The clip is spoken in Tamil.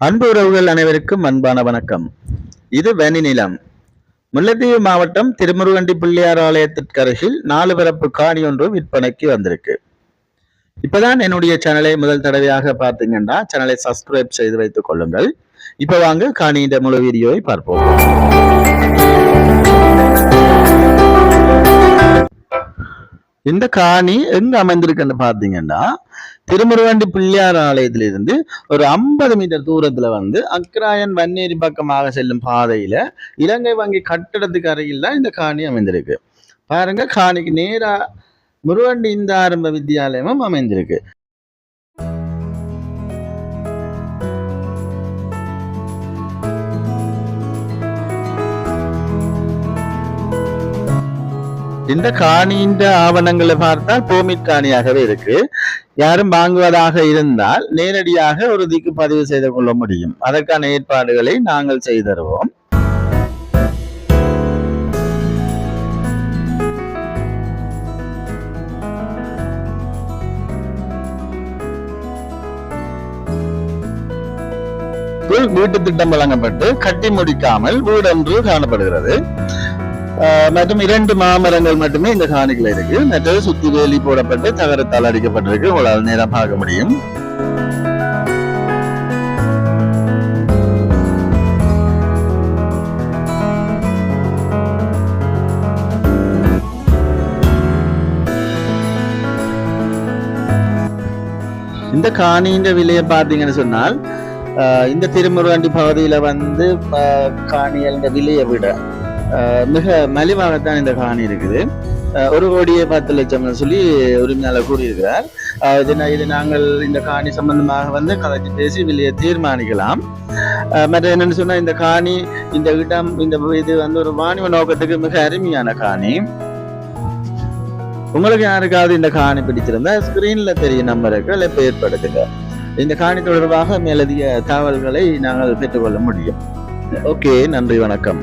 அன்பு உறவுகள் அனைவருக்கும் அன்பான வணக்கம். இது வேணி நிலம். முல்லைத்தீவு மாவட்டம் திருமுருகண்டி பிள்ளையார் ஆலயத்திற்கு அருகில் 4 பரப்பு காணி ஒன்று விற்பனைக்கு வந்திருக்கு. இப்பதான் என்னுடைய சேனலை முதல் தடவையாக பார்த்தீங்கன்னா சேனலை சப்ஸ்கிரைப் செய்து வைத்துக் கொள்ளுங்கள். இப்ப வாங்க காணியின் முழு வீடியோவை பார்ப்போம். இந்த காணி எங்க அமைந்திருக்குன்னு பாத்தீங்கன்னா திருமுருகண்டி பிள்ளையார் ஆலயத்திலிருந்து ஒரு 50 மீட்டர் தூரத்துல அக்கராயன் வன்னேரி பக்கமாக செல்லும் பாதையில இலங்கை வங்கி கட்டடத்துக்கு அருகில் தான் இந்த காணி அமைந்திருக்கு. பாருங்க, காணிக்கு நேரா முருகண்டி இந்த ஆரம்ப வித்தியாலயமும் அமைந்திருக்கு. இந்த காணியின் ஆவணங்களை பார்த்தால் போமிட் காணியாகவே இருக்கு. யாரும் வாங்குவதாக இருந்தால் நேரடியாக ஒரு திக்கு பதிவு செய்து கொள்ள முடியும். அதற்கான ஏற்பாடுகளை நாங்கள் செய்து தருவோம். வீட்டு திட்டம் வழங்கப்பட்டு கட்டி முடிக்காமல் வீடொன்று காணப்படுகிறது. மற்றும் 2 மாமரங்கள் மட்டுமே இந்த காணிகள் இருக்கு. மற்றது சுத்தி வேலி போடப்பட்டு தகரத்தால் அடிக்கப்பட்டிருக்கு. உங்களால் நேரம் பார்க்க முடியும். இந்த காணியின் விலையை பார்த்தீங்கன்னு சொன்னால் இந்த திருமுருகண்டி பகுதியில காணியல் விலையை விட மிக மலிவாகத்தான் இந்த காணி இருக்குது. 1,10,00,000 சொல்லி உரிமையாளர் கூறியிருக்கிறார். இது நாங்கள் இந்த காணி சம்பந்தமாக கதைச்சு பேசி விலையை தீர்மானிக்கலாம். மற்ற என்னன்னு சொன்னா இந்த காணி இந்த இடம் இது ஒரு வாணிப நோக்கத்துக்கு மிக அருமையான காணி. உங்களுக்கு யாருக்காவது இந்த காணி பிடிச்சிருந்தா ஸ்கிரீன்ல தெரிய நம்பருக்கு ஏற்படுத்துங்க. இந்த காணி தொடர்பாக மேலதிக தகவல்களை நாங்கள் பெற்றுக்கொள்ள முடியும். ஓகே, நன்றி, வணக்கம்.